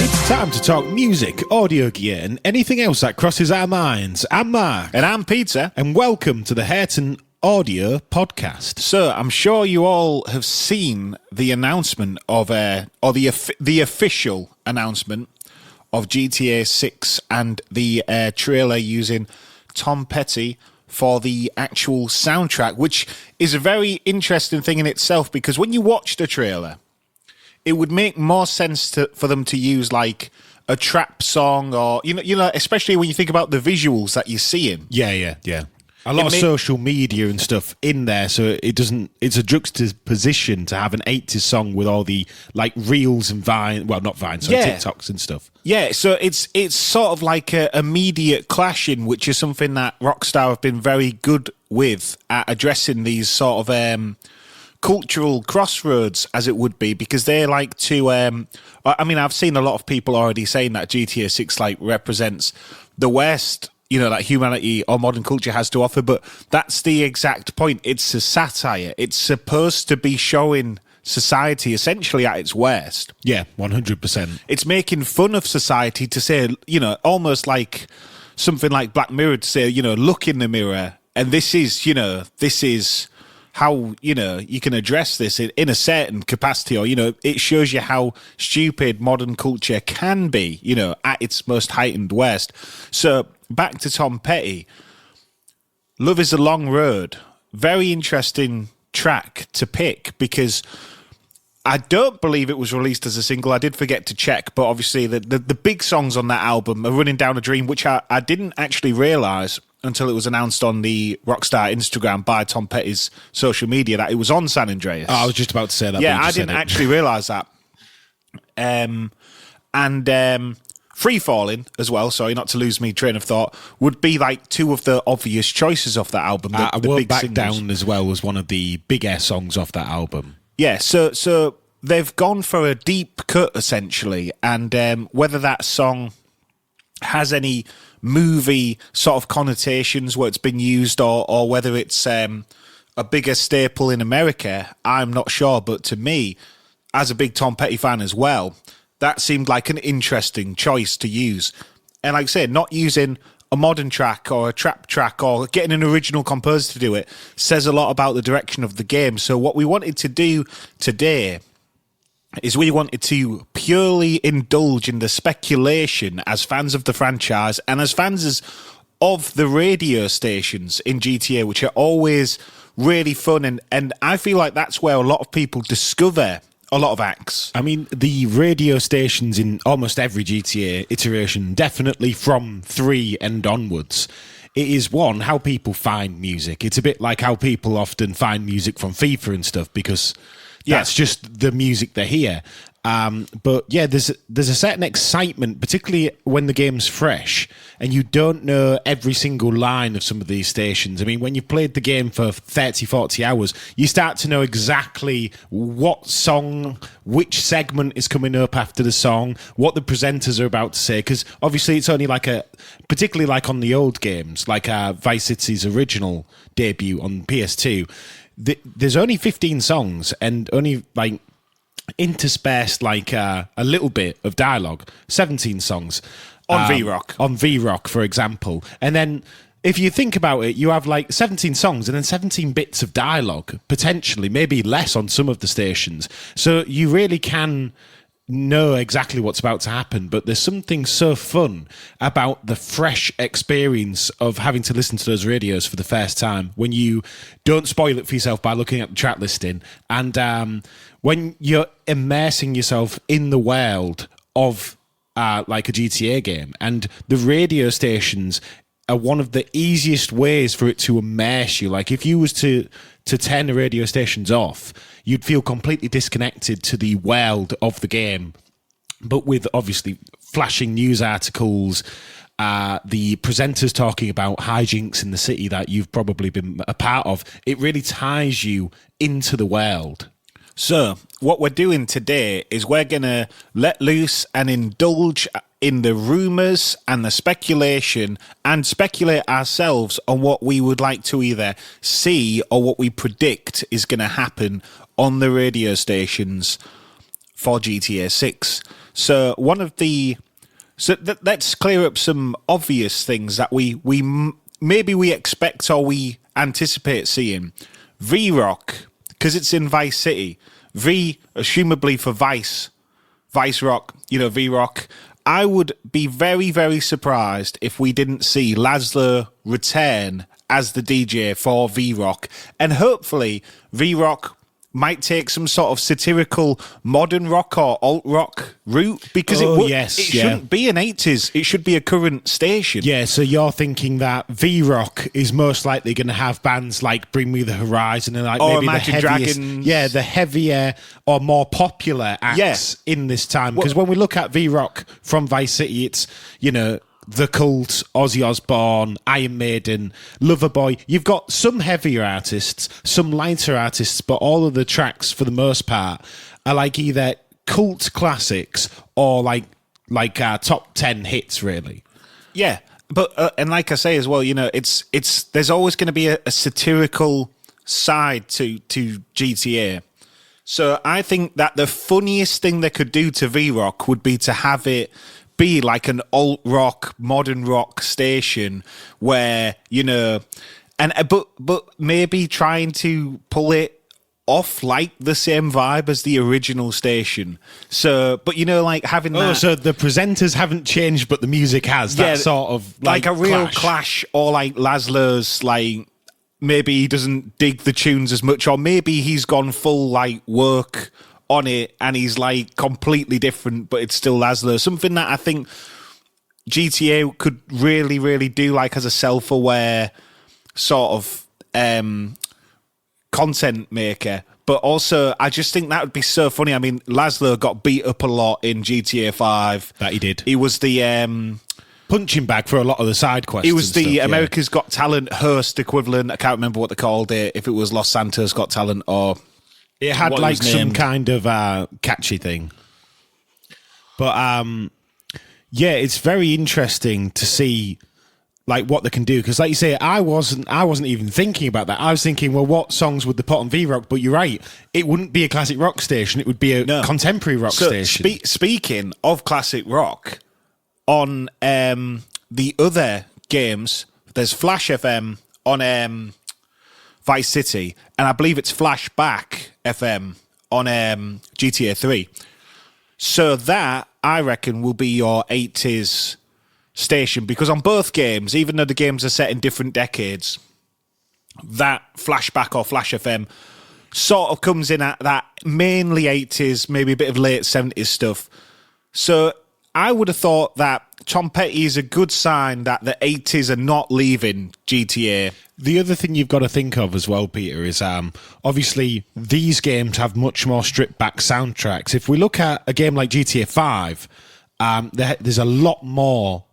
It's time to talk music, audio gear, and anything else that crosses our minds. I'm Mark. And I'm Peter. And welcome to the Hurton Audio Podcast. So, I'm sure you all have seen the announcement of, or the official announcement of GTA 6 and the trailer using Tom Petty for the actual soundtrack, which is a very interesting thing in itself, because when you watch the trailer, it would make more sense for them to use like a trap song, or you know, especially when you think about the visuals that you're seeing. Yeah. A lot of social media and stuff in there, so it's a juxtaposition to have an 80s song with all the like reels and TikToks and stuff. Yeah, so it's sort of like a immediate clashing, which is something that Rockstar have been very good with at addressing these sort of cultural crossroads, as it would be, because they like to I mean, I've seen a lot of people already saying that GTA 6 like represents the West, you know, that humanity or modern culture has to offer, but that's the exact point. It's a satire. It's supposed to be showing society essentially at its worst. Yeah, 100%. It's making fun of society, to say, you know, almost like something like Black Mirror, to say, you know, look in the mirror, and this is how, you know, you can address this in a certain capacity, or, you know, it shows you how stupid modern culture can be, you know, at its most heightened worst. So back to Tom Petty. Love is a Long Road. Very interesting track to pick, because I don't believe it was released as a single. I did forget to check, but obviously the big songs on that album are Running Down a Dream, which I didn't actually realise until it was announced on the Rockstar Instagram by Tom Petty's social media that it was on San Andreas. Oh, I was just about to say that. Yeah, I didn't actually realise that. Free Falling as well, sorry, not to lose me train of thought, would be like two of the obvious choices off that album. The Won't big Back singles. Down as well was one of the bigger songs off that album. Yeah, so they've gone for a deep cut, essentially, and whether that song has any movie sort of connotations where it's been used, or whether it's a bigger staple in America, I'm not sure. But to me, as a big Tom Petty fan as well, that seemed like an interesting choice to use. And like I said, not using a modern track or a trap track or getting an original composer to do it says a lot about the direction of the game. So what we wanted to do today is we wanted to purely indulge in the speculation as fans of the franchise and as fans of the radio stations in GTA, which are always really fun. And I feel like that's where a lot of people discover a lot of acts. I mean, the radio stations in almost every GTA iteration, definitely from 3 and onwards, it is one, how people find music. It's a bit like how people often find music from FIFA and stuff, because that's just the music they hear. But yeah, there's a certain excitement, particularly when the game's fresh and you don't know every single line of some of these stations. I mean, when you've played the game for 30, 40 hours, you start to know exactly what song, which segment is coming up after the song, what the presenters are about to say, because obviously it's only particularly like on the old games, like Vice City's original debut on PS2, there's only 15 songs and only like interspersed like a little bit of dialogue. 17 songs on V-Rock, for example. And then if you think about it, you have like 17 songs and then 17 bits of dialogue, potentially, maybe less on some of the stations. So you really can know exactly what's about to happen, but there's something so fun about the fresh experience of having to listen to those radios for the first time when you don't spoil it for yourself by looking at the track listing, and when you're immersing yourself in the world of like a GTA game. And the radio stations are one of the easiest ways for it to immerse you. Like if you was to turn the radio stations off, you'd feel completely disconnected to the world of the game. But with obviously flashing news articles, the presenters talking about hijinks in the city that you've probably been a part of, it really ties you into the world. So what we're doing today is we're going to let loose and indulge in the rumours and the speculation and speculate ourselves on what we would like to either see or what we predict is going to happen on the radio stations for GTA 6. So let's clear up some obvious things that maybe we expect or we anticipate seeing. V-Rock, because it's in Vice City. V, assumably for Vice Rock, V-Rock. I would be very, very surprised if we didn't see Laszlo return as the DJ for V-Rock. And hopefully V-Rock might take some sort of satirical modern rock or alt rock route, because it shouldn't be an 80s, it should be a current station. Yeah, so you're thinking that V-Rock is most likely going to have bands like Bring Me the Horizon and like maybe Imagine the heaviest, Dragons. the heavier or more popular acts in this time. Because when we look at V-Rock from Vice City, it's, The Cult, Ozzy Osbourne, Iron Maiden, Loverboy. You've got some heavier artists, some lighter artists, but all of the tracks, for the most part, are like either cult classics or like top 10 hits, really. Yeah, but and like I say as well, it's there's always going to be a satirical side to GTA. So I think that the funniest thing they could do to V-Rock would be to have it be like an alt rock, modern rock station where, but maybe trying to pull it off like the same vibe as the original station. So, but like having that. So the presenters haven't changed, but the music has. That sort of like a real clash, or like Laszlo's like, maybe he doesn't dig the tunes as much, or maybe he's gone full like work on it and he's like completely different, but it's still Laszlo. Something that I think GTA could really, really do, like as a self-aware sort of content maker. But also, I just think that would be so funny. I mean, Laszlo got beat up a lot in GTA 5. That he did. He was the punching bag for a lot of the side quests. He was the stuff, America's Got Talent host equivalent. I can't remember what they called it, if it was Los Santos Got Talent or... It had like some kind of catchy thing. But it's very interesting to see like what they can do, because like you say, I wasn't even thinking about that. I was thinking, well, what songs would they put on V-Rock? But you're right, it wouldn't be a classic rock station, it would be a contemporary rock station. Speaking of classic rock, on the other games, there's Flash FM on Vice City, and I believe it's Flashback FM on GTA 3. So that, I reckon, will be your 80s station, because on both games, even though the games are set in different decades, that Flashback or Flash FM sort of comes in at that mainly 80s, maybe a bit of late 70s stuff. So I would have thought that Tom Petty is a good sign that the 80s are not leaving GTA. The other thing you've got to think of as well, Peter, is obviously these games have much more stripped back soundtracks. If we look at a game like GTA 5, there's a lot more.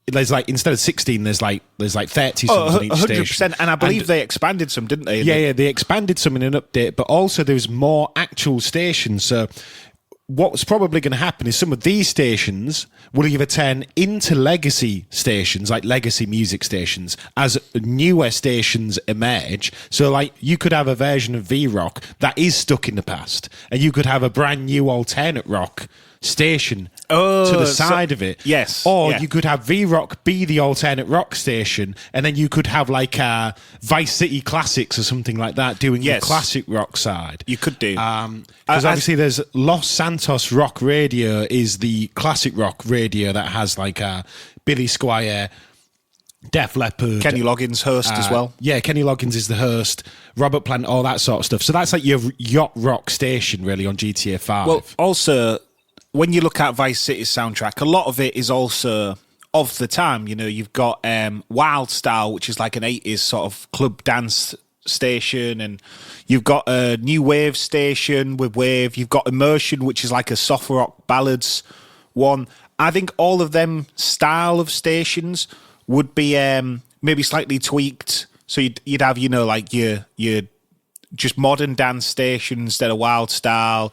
There's like, instead of 16, there's like 30 songs on each 100%, station. and I believe they expanded some, didn't they? Yeah, they expanded some in an update, but also there's more actual stations. So what's probably going to happen is some of these stations will either turn into legacy stations, like legacy music stations, as newer stations emerge. So like you could have a version of V-Rock that is stuck in the past, and you could have a brand new alternate rock station to the side of it. Yes. Or you could have V-Rock be the alternate rock station, and then you could have like Vice City Classics or something like that doing the classic rock side. You could do. Because obviously there's Los Santos Rock Radio is the classic rock radio that has like Billy Squier, Def Leppard, Kenny Loggins host as well. Yeah, Kenny Loggins is the host, Robert Plant, all that sort of stuff. So that's like your yacht rock station really on GTA 5. Well, also, when you look at Vice City's soundtrack, a lot of it is also of the time. You know, you've got Wild Style, which is like an 80s sort of club dance station, and you've got a new wave station with Wave. You've got Immersion, which is like a soft rock ballads one. I think all of them style of stations would be maybe slightly tweaked. So you'd have, you know, like your just modern dance station instead of Wild Style.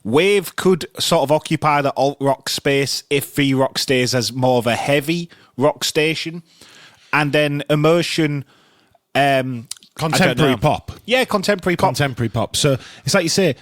Wave could sort of occupy the alt rock space if V-Rock stays as more of a heavy rock station, and then Immersion, contemporary pop. Yeah, contemporary pop. Contemporary pop. So it's like you say,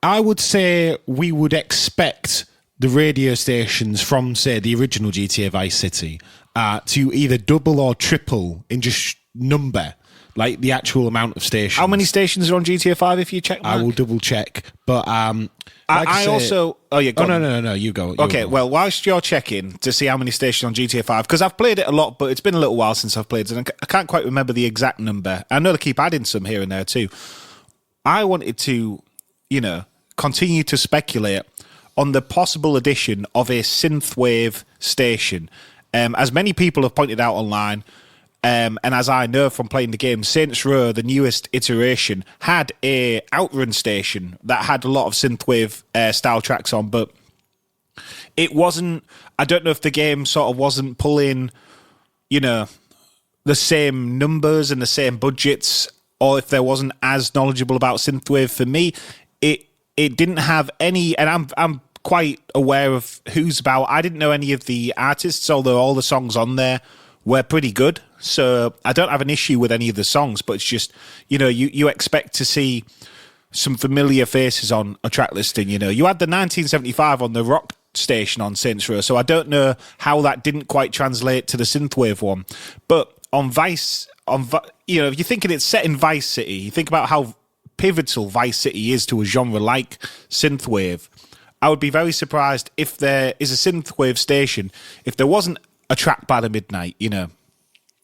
I would say we would expect the radio stations from, say, the original GTA Vice City to either double or triple in just number, like the actual amount of stations. How many stations are on GTA 5 if you check, Mark? I will double check, but I also... Oh, yeah, go on. No, you go. Okay, go. well, whilst you're checking to see how many stations on GTA 5, because I've played it a lot, but it's been a little while since I've played it, and I can't quite remember the exact number. I know they keep adding some here and there too. I wanted to, continue to speculate on the possible addition of a synthwave station. As many people have pointed out online, and as I know from playing the game, Saints Row, the newest iteration, had a outrun station that had a lot of synthwave style tracks on, but it wasn't... I don't know if the game sort of wasn't pulling, the same numbers and the same budgets, or if there wasn't as knowledgeable about synthwave. For me, it didn't have any... And I'm quite aware of who's about. I didn't know any of the artists, although all the songs on there were pretty good. So I don't have an issue with any of the songs, but it's just, you expect to see some familiar faces on a track listing. You had the 1975 on the rock station on Saints Row, so I don't know how that didn't quite translate to the synthwave one. But on Vice, if you're thinking it's set in Vice City, you think about how pivotal Vice City is to a genre like synthwave. I would be very surprised if there is a synthwave station, if there wasn't a track by the midnight,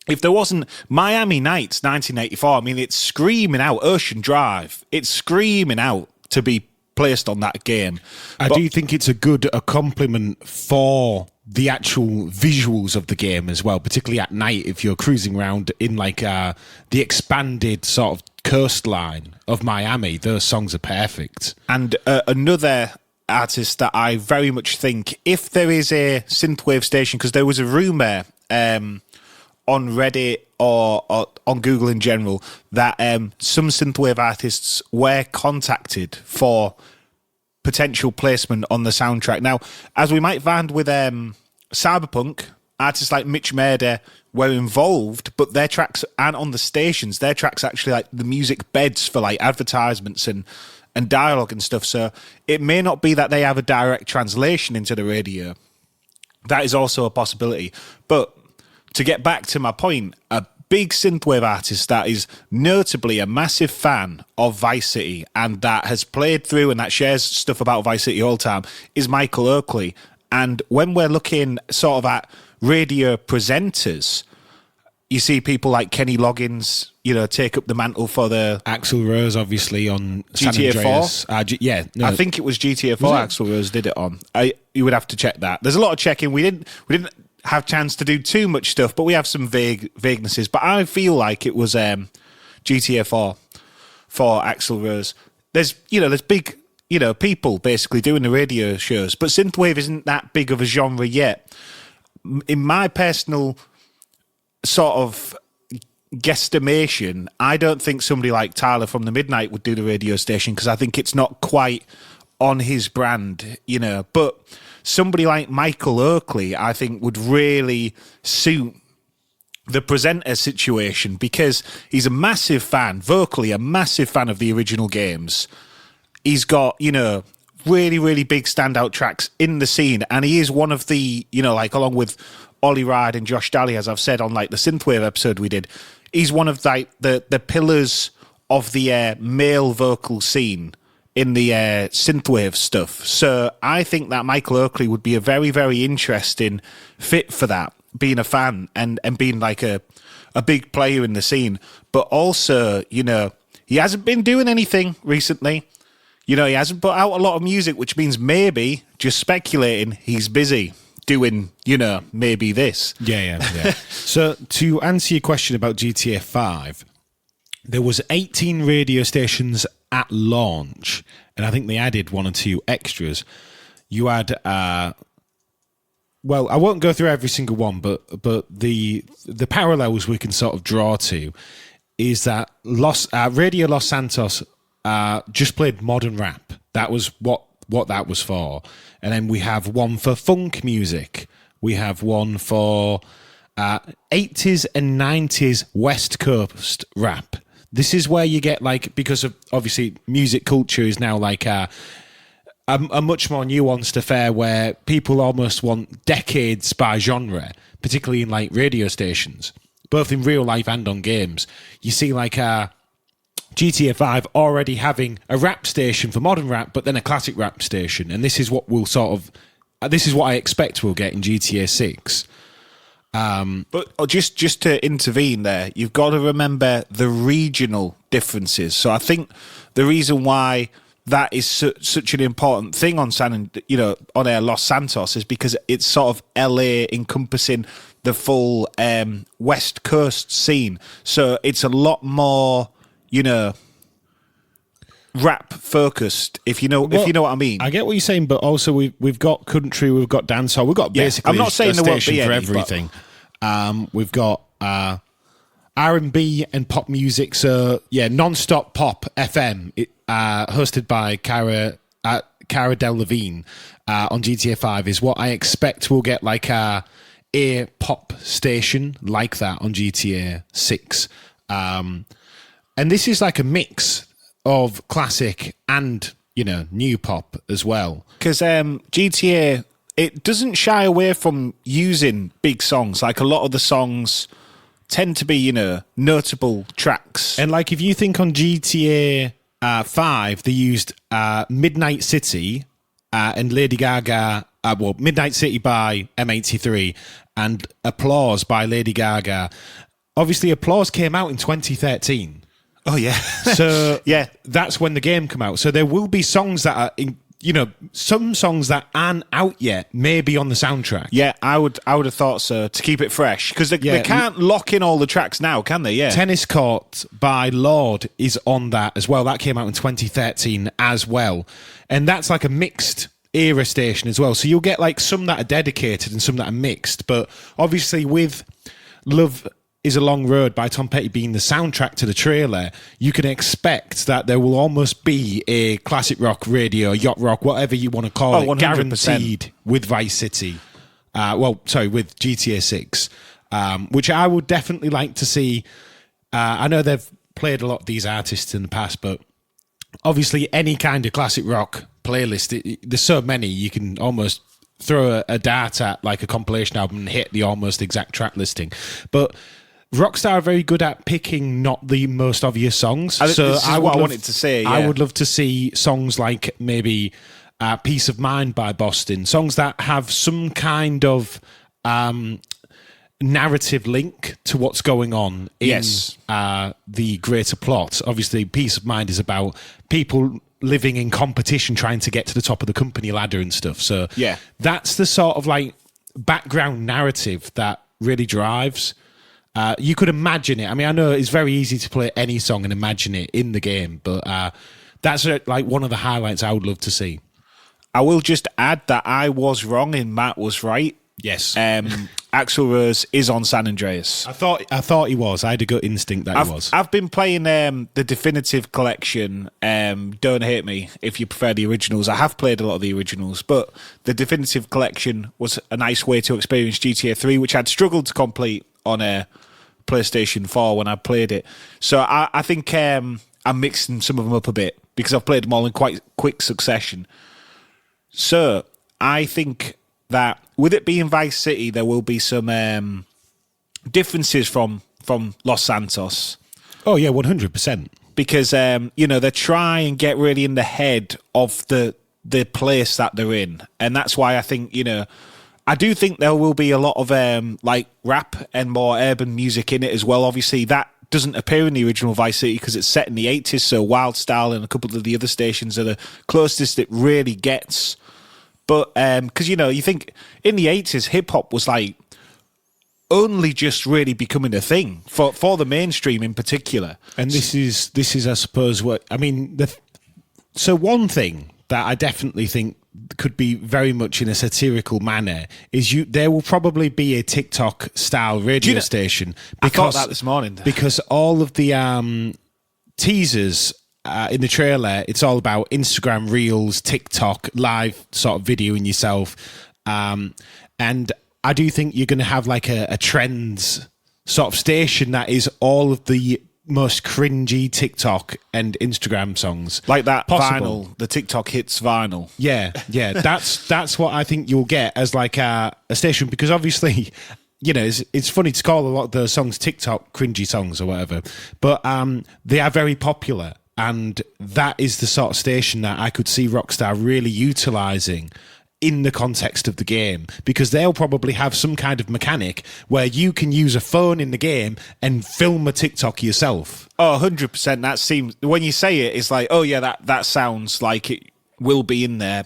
If there wasn't Miami Nights 1984, I mean, it's screaming out Ocean Drive. It's screaming out to be placed on that game. I do think it's a compliment for the actual visuals of the game as well, particularly at night if you're cruising around in the expanded sort of coastline of Miami. Those songs are perfect. And another artist that I very much think, if there is a synthwave station, because there was a rumour on Reddit or on Google in general that some synthwave artists were contacted for potential placement on the soundtrack. Now, as we might find with Cyberpunk, artists like Mitch Murder were involved, but their tracks aren't on the stations. Their tracks actually like the music beds for like advertisements and dialogue and stuff. So it may not be that they have a direct translation into the radio. That is also a possibility. But to get back to my point, a big synthwave artist that is notably a massive fan of Vice City and that has played through and that shares stuff about Vice City all the time is Michael Oakley. And when we're looking sort of at radio presenters, you see people like Kenny Loggins, take up the mantle for the... Axl Rose, obviously, on GTA San Andreas. 4? I think it was GTA 4 Axl Rose did it on. You would have to check that. There's a lot of checking. We didn't have chance to do too much stuff, but we have some vaguenesses. But I feel like it was GTA 4 for Axl Rose. There's big, people basically doing the radio shows, but synthwave isn't that big of a genre yet. In my personal sort of guesstimation, I don't think somebody like Tyler from the Midnight would do the radio station because I think it's not quite on his brand, but somebody like Michael Oakley, I think, would really suit the presenter situation because he's a massive fan, vocally a massive fan of the original games. He's got, really, really big standout tracks in the scene, and he is one of the, along with Ollie Ride and Josh Daly, as I've said on the synthwave episode we did, he's one of the pillars of the male vocal scene in the synthwave stuff. So I think that Michael Oakley would be a very, very interesting fit for that, being a fan and being like a big player in the scene. But also, he hasn't been doing anything recently. He hasn't put out a lot of music, which means maybe, just speculating, he's busy doing, maybe this. Yeah. So to answer your question about GTA 5, there was 18 radio stations at launch, and I think they added one or two extras. You had, well, I won't go through every single one, but the parallels we can sort of draw to is that Radio Los Santos just played modern rap. That was what that was for. And then we have one for funk music. We have one for 80s and 90s West Coast rap. this is where you get like, because of obviously music culture is now like a much more nuanced affair where people almost want decades by genre, particularly in like radio stations, both in real life and on games. You see like GTA 5 already having a rap station for modern rap, but then a classic rap station. And this is what we'll this is what I expect we'll get in GTA 6. But just to intervene there, you've got to remember the regional differences. So I think the reason why that is such an important thing on Los Santos is because it's sort of LA encompassing the full West Coast scene. So it's a lot more, rap focused, if you know what I mean. I get what you're saying, but also we've got country, we've got dancehall, we've got basically I'm not saying a there won't station be for any, everything. We've got R&B and pop music. So yeah, non-stop pop FM, hosted by Cara Delevingne on GTA 5 is what I expect we'll get like a pop station like that on GTA 6. And this is like a mix of classic and, new pop as well. Because GTA, it doesn't shy away from using big songs. Like a lot of the songs tend to be, notable tracks. And like if you think on GTA 5, they used Midnight City and Lady Gaga, Midnight City by M83 and Applause by Lady Gaga. Obviously, Applause came out in 2013. Oh, yeah. So yeah, that's when the game came out. So there will be songs that are, some songs that aren't out yet may be on the soundtrack. Yeah, I would have thought so, to keep it fresh. Because they can't lock in all the tracks now, can they? Yeah. Tennis Court by Lorde is on that as well. That came out in 2013 as well. And that's like a mixed era station as well. So you'll get like some that are dedicated and some that are mixed. But obviously with Love Is a Long Road by Tom Petty being the soundtrack to the trailer, you can expect that there will almost be a classic rock, radio, yacht rock, whatever you want to call it, 100%. guaranteed with Vice City. With GTA 6, which I would definitely like to see. I know they've played a lot of these artists in the past, but obviously any kind of classic rock playlist, there's so many, you can almost throw a dart at like a compilation album and hit the almost exact track listing. But Rockstar are very good at picking not the most obvious songs. This is what I wanted to say. Yeah. I would love to see songs like maybe Peace of Mind by Boston, songs that have some kind of narrative link to what's going on in the greater plot. Obviously, Peace of Mind is about people living in competition, trying to get to the top of the company ladder and stuff. So yeah, that's the sort of like background narrative that really drives. You could imagine it. I mean, I know it's very easy to play any song and imagine it in the game, but that's like one of the highlights I would love to see. I will just add that I was wrong and Matt was right. Yes. Axl Rose is on San Andreas. I thought he was. I had a gut instinct that he was. I've been playing the definitive collection. Don't hate me if you prefer the originals. I have played a lot of the originals, but the definitive collection was a nice way to experience GTA 3, which I'd struggled to complete on a PlayStation 4 when I played it. So I think I'm mixing some of them up a bit because I've played them all in quite quick succession. So I think that with it being Vice City, there will be some differences from Los Santos. Oh yeah, 100%. Because they try and get really in the head of the place that they're in, and that's why I think I do think there will be a lot of like rap and more urban music in it as well. Obviously, that doesn't appear in the original Vice City because it's set in the 80s, so Wild Style and a couple of the other stations are the closest it really gets. But because you think in the 80s, hip hop was like only just really becoming a thing for the mainstream in particular. And this is I suppose what I mean. So one thing that I definitely think could be very much in a satirical manner is there will probably be a TikTok style radio station. Because, I thought that this morning because all of the teasers. In the trailer, it's all about Instagram Reels, TikTok, live sort of videoing yourself. And I do think you're going to have like a trends sort of station that is all of the most cringy TikTok and Instagram songs. Like that possible. vinyl, the TikTok hits vinyl. Yeah. That's what I think you'll get as like a station, because obviously, you know, it's funny to call a lot of those songs TikTok cringy songs or whatever, but they are very popular, and that is the sort of station that I could see Rockstar really utilising in the context of the game, because they'll probably have some kind of mechanic where you can use a phone in the game and film a TikTok yourself. Oh, 100%. That seems, when you say it, it's like, oh yeah, that sounds like it will be in there.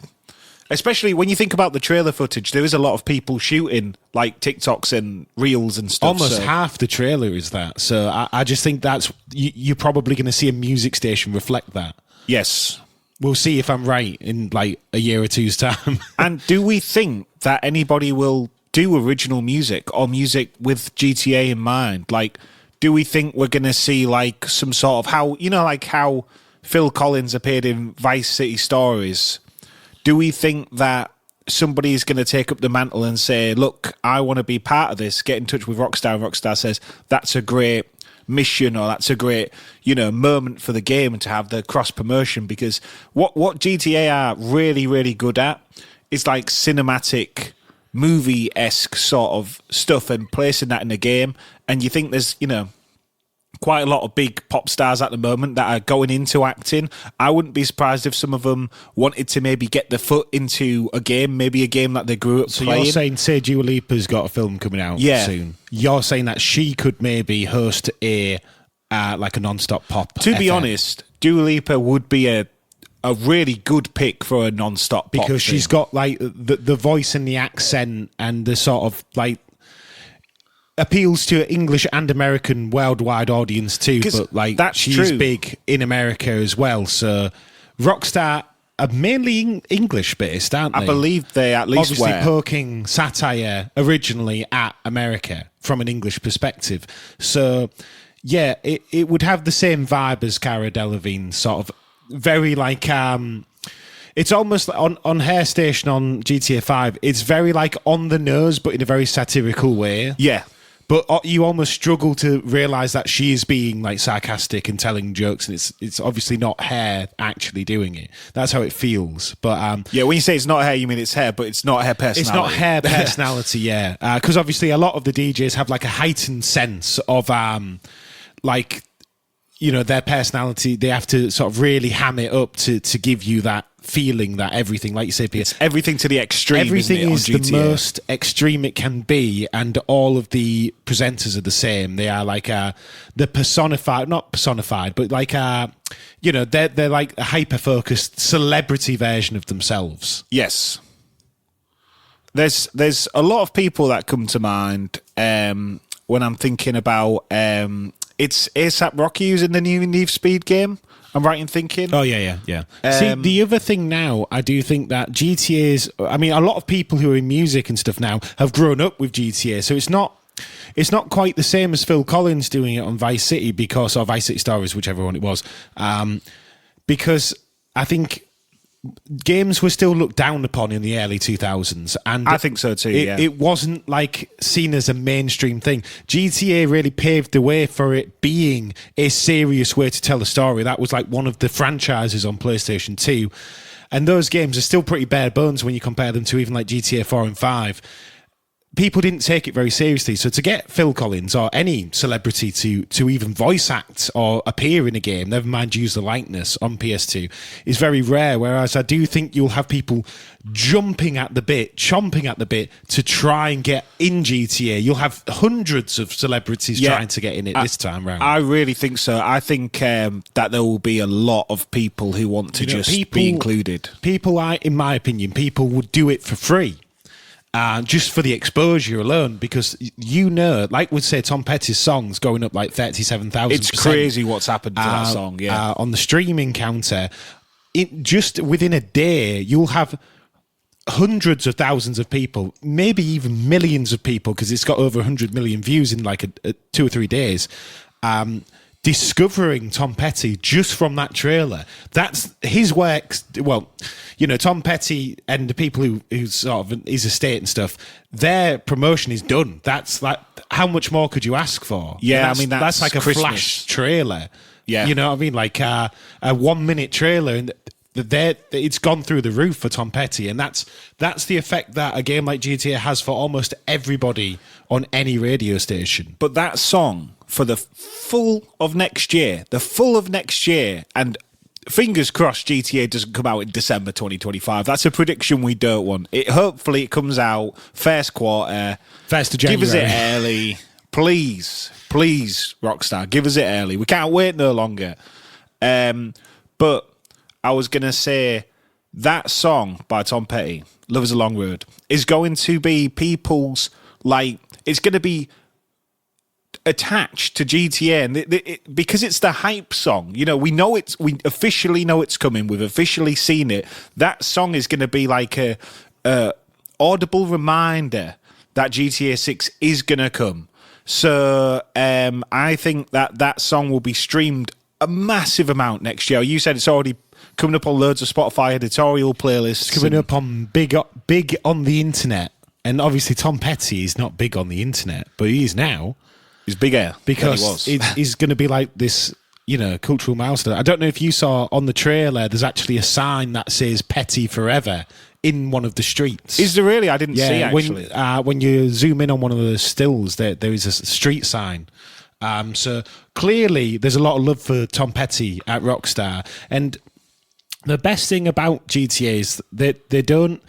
Especially when you think about the trailer footage, there is a lot of people shooting like TikToks and reels and stuff. Almost half the trailer is that. So I just think that's, you're probably going to see a music station reflect that. Yes. We'll see if I'm right in like a year or two's time. And do we think that anybody will do original music or music with GTA in mind? Like, do we think we're going to see like some sort of how, you know, like how Phil Collins appeared in Vice City Stories? Do we think that somebody's going to take up the mantle and say, look, I want to be part of this, get in touch with Rockstar, and Rockstar says, that's a great mission, or that's a great, you know, moment for the game, and to have the cross promotion? Because what GTA are really, really good at is like cinematic movie-esque sort of stuff and placing that in the game. And you think there's, you know, quite a lot of big pop stars at the moment that are going into acting. I wouldn't be surprised if some of them wanted to maybe get their foot into a game, maybe a game that they grew up playing. So you're saying, say, Dua Lipa's got a film coming out soon. You're saying that she could maybe host a like a non-stop pop. To be FM. honest, Dua Lipa would be a really good pick for a non-stop pop because thing. she's got like the voice and the accent and the sort of like appeals to English and American worldwide audience too, but like she's true. big in America as well. So Rockstar are mainly English based, aren't they? I believe they at least obviously were. poking satire originally at America from an English perspective. So yeah, it would have the same vibe as Cara Delevingne, sort of very like it's almost on her station on GTA 5. It's very like on the nose, but in a very satirical way. Yeah. But you almost struggle to realise that she is being like sarcastic and telling jokes, and it's obviously not her actually doing it. That's how it feels. But yeah, when you say it's not her, you mean it's her, but it's not her personality. It's not her personality, yeah. Because obviously a lot of the DJs have like a heightened sense of like, you know, their personality. They have to sort of really ham it up to give you that feeling that everything, like you say, Peter, it's everything to the extreme. Everything is the most extreme it can be, and all of the presenters are the same. They are like the personified, not personified, but like you know, they're like a hyper focused celebrity version of themselves. Yes. There's a lot of people that come to mind when I'm thinking about it's ASAP Rocky who's in the new Need for Speed game. I'm right in thinking. Oh, yeah. See, the other thing now, I do think that GTA's... I mean, a lot of people who are in music and stuff now have grown up with GTA, so it's not quite the same as Phil Collins doing it on Vice City, or Vice City Stories, whichever one it was, because I think games were still looked down upon in the early 2000s, and I think so too. It wasn't like seen as a mainstream thing. GTA really paved the way for it being a serious way to tell a story. That was like one of the franchises on PlayStation 2, and those games are still pretty bare bones when you compare them to even like GTA 4 and 5. People didn't take it very seriously. So to get Phil Collins or any celebrity to even voice act or appear in a game, never mind use the likeness on PS2, is very rare. Whereas I do think you'll have people chomping at the bit to try and get in GTA. You'll have hundreds of celebrities trying to get in it this time round. I really think so. I think that there will be a lot of people who want to be included. In my opinion, people would do it for free. Just for the exposure alone, because you know, like we'd say, Tom Petty's songs going up like 37,000%. It's crazy what's happened to that song, yeah. On the streaming counter, just within a day, you'll have hundreds of thousands of people, maybe even millions of people, because it's got over 100 million views in like 2 or 3 days, discovering Tom Petty just from that trailer. That's his work. Well, you know, Tom Petty and the people who sort of his estate and stuff, their promotion is done. That's like, how much more could you ask for? Yeah, I mean, that's like a Christmas. flash trailer. Yeah. You know what I mean? Like a 1 minute trailer, and it's gone through the roof for Tom Petty, and that's the effect that a game like GTA has for almost everybody on any radio station. But that song for the full of next year, and fingers crossed GTA doesn't come out in December 2025. That's a prediction we don't want. Hopefully it comes out first quarter. 1st of January. Give us it early. Please, Rockstar, give us it early. We can't wait no longer. But I was going to say that song by Tom Petty, Love Is a Long Road, is going to be people's, like, it's going to be attached to GTA, and because it's the hype song. You know, we officially know it's coming. We've officially seen it. That song is going to be like a audible reminder that GTA 6 is going to come. So I think that song will be streamed a massive amount next year. You said it's already coming up on loads of Spotify editorial playlists. It's coming up on big on the internet. And obviously Tom Petty is not big on the internet, but he is now. He's bigger because than he was. It's going to be like this, you know, cultural milestone. I don't know if you saw on the trailer, there's actually a sign that says Petty Forever in one of the streets. Is there really? I didn't see, actually. When you zoom in on one of the stills, there is a street sign. So clearly there's a lot of love for Tom Petty at Rockstar. And the best thing about GTA is that they don't...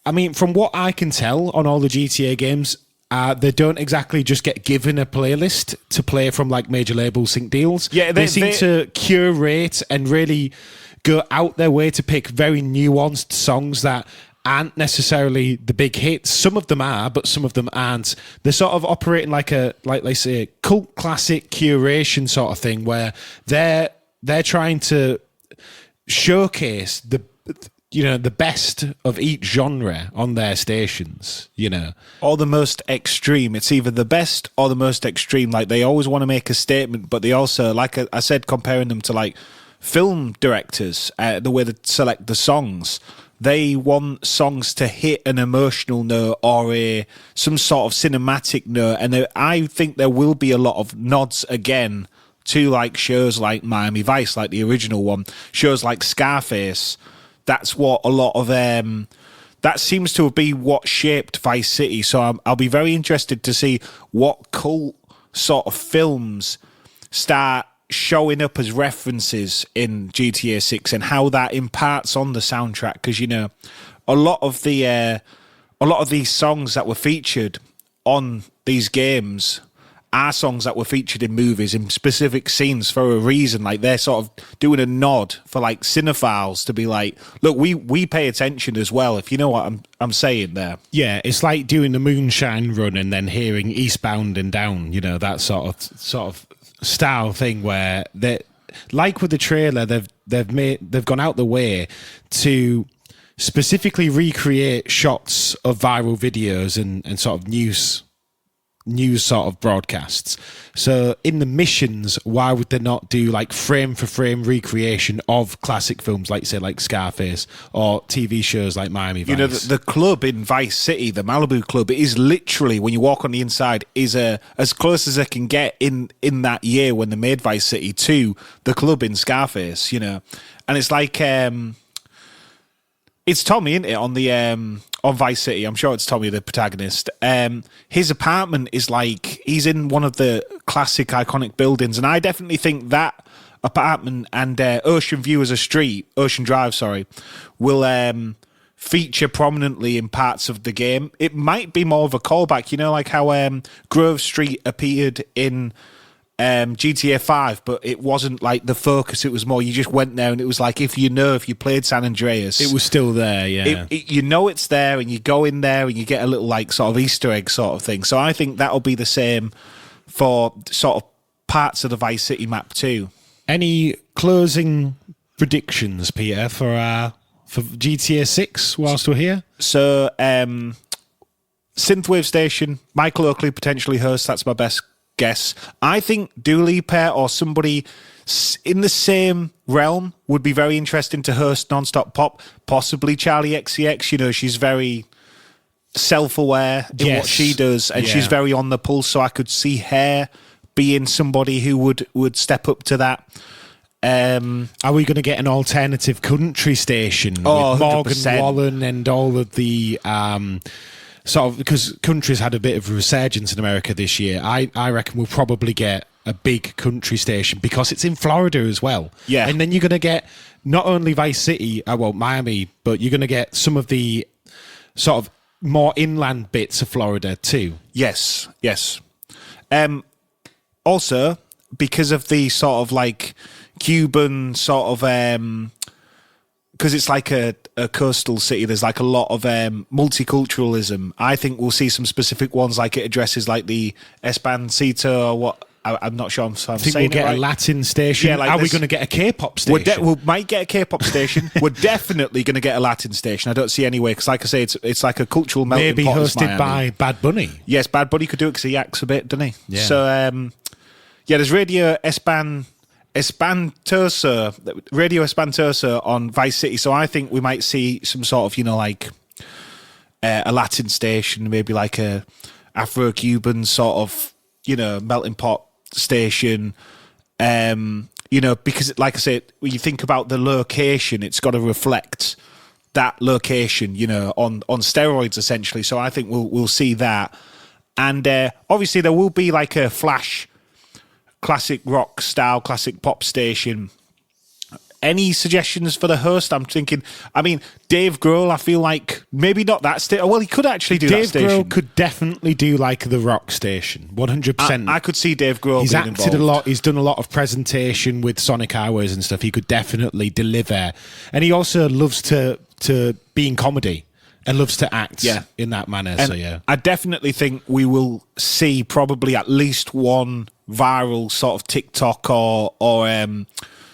I mean, from what I can tell on all the GTA games, they don't exactly just get given a playlist to play from like major label sync deals. Yeah, they seem to curate and really go out their way to pick very nuanced songs that aren't necessarily the big hits. Some of them are, but some of them aren't. They're sort of operating like they say, cult classic curation sort of thing, where they're trying to showcase the best of each genre on their stations, you know. Or the most extreme. It's either the best or the most extreme. Like, they always want to make a statement, but they also, like I said, comparing them to, like, film directors, the way they select the songs, they want songs to hit an emotional note or some sort of cinematic note. And I think there will be a lot of nods again to, like, shows like Miami Vice, like the original one, shows like Scarface. That's what a lot of that seems to be what shaped Vice City. So I'll be very interested to see what cult sort of films start showing up as references in GTA 6 and how that imparts on the soundtrack. Because, you know, a lot of these songs that were featured on these games are songs that were featured in movies in specific scenes for a reason. Like, they're sort of doing a nod for, like, cinephiles to be like, look, we pay attention as well, if you know what I'm saying there. Yeah, it's like doing the Moonshine Run and then hearing Eastbound and Down, you know, that sort of style thing where they, like with the trailer, they've gone out the way to specifically recreate shots of viral videos and sort of news sort of broadcasts. So in the missions, why would they not do like frame for frame recreation of classic films, like say like Scarface, or TV shows like Miami Vice? You know, the club in Vice City, the Malibu Club, is literally, when you walk on the inside, is as close as they can get in that year when they made Vice City to the club in Scarface, you know. And it's like it's Tommy, isn't it, on the on Vice City? I'm sure it's Tommy, the protagonist. His apartment is like, he's in one of the classic iconic buildings, and I definitely think that apartment and Ocean View as a street, Ocean Drive, sorry, will feature prominently in parts of the game. It might be more of a callback, you know, like how Grove Street appeared in GTA 5, but it wasn't like the focus. It was more, you just went there and it was like, if you played San Andreas, it was still there. Yeah, you know it's there, and you go in there and you get a little like sort of Easter egg sort of thing. So I think that'll be the same for sort of parts of the Vice City map too. Any closing predictions, Peter, for GTA 6 whilst we're here? So Synthwave Station, Michael Oakley potentially hosts. That's my best guess. I think Dua Lipa or somebody in the same realm would be very interesting to host Non-Stop Pop. Possibly Charlie XCX. You know, she's very self-aware in what she does, and she's very on the pulse. So I could see her being somebody who would step up to that. Are we going to get an alternative country station with Morgan 100%. Wallen and all of the sort of, because country's had a bit of a resurgence in America this year. I reckon we'll probably get a big country station because it's in Florida as well. Yeah. And then you're going to get not only Vice City, Miami, but you're going to get some of the sort of more inland bits of Florida too. Yes. Also, because of the sort of like Cuban sort of, because it's like a coastal city, there's like a lot of multiculturalism. I think we'll see some specific ones, like it addresses like the Espancito or what. I'm not sure. I think we'll get a Latin station. Yeah, are we going to get a K-pop station? We might get a K-pop station. We're definitely going to get a Latin station. I don't see any way, because like I say, it's like a cultural melting maybe pot. Maybe hosted by Bad Bunny. Yes, Bad Bunny could do it because he acts a bit, doesn't he? Yeah. So, there's Radio Espantoso on Vice City. So I think we might see some sort of, like a Latin station, maybe like a Afro-Cuban sort of, melting pot station. Because like I said, when you think about the location, it's got to reflect that location, on steroids essentially. So I think we'll see that. And obviously there will be like a flash classic rock style, classic pop station. Any suggestions for the host? I'm thinking, Dave Grohl, I feel like maybe not that station. Well, he could actually do that station. Dave Grohl could definitely do like the rock station, 100%. I could see Dave Grohl He's being acted involved. a lot. He's done a lot of presentation with Sonic Highways and stuff. He could definitely deliver. And he also loves to be in comedy and loves to act in that manner. And so, yeah. I definitely think we will see probably at least one viral sort of TikTok or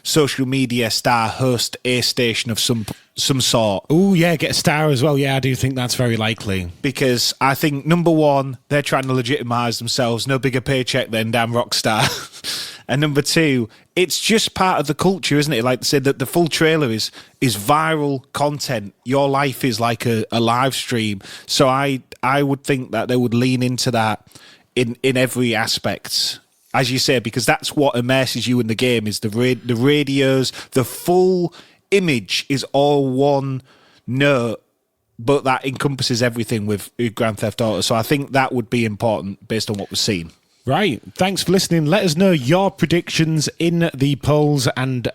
social media star host a station of some sort. Oh, yeah, get a star as well. Yeah, I do think that's very likely. Because I think, number one, they're trying to legitimise themselves. No bigger paycheck than damn Rockstar. And number two, it's just part of the culture, isn't it? Like they said, that the full trailer is viral content. Your life is like a live stream. So I would think that they would lean into that in every aspect. As you say, because that's what immerses you in the game, is the radios, the full image is all one note, but that encompasses everything with Grand Theft Auto. So I think that would be important based on what we've seen. Right. Thanks for listening. Let us know your predictions in the polls and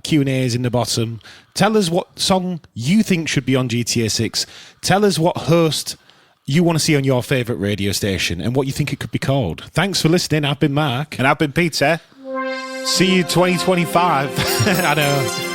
Q&As in the bottom. Tell us what song you think should be on GTA 6. Tell us what host you want to see on your favourite radio station and what you think it could be called. Thanks for listening. I've been Mark. And I've been Peter. See you 2025. I know.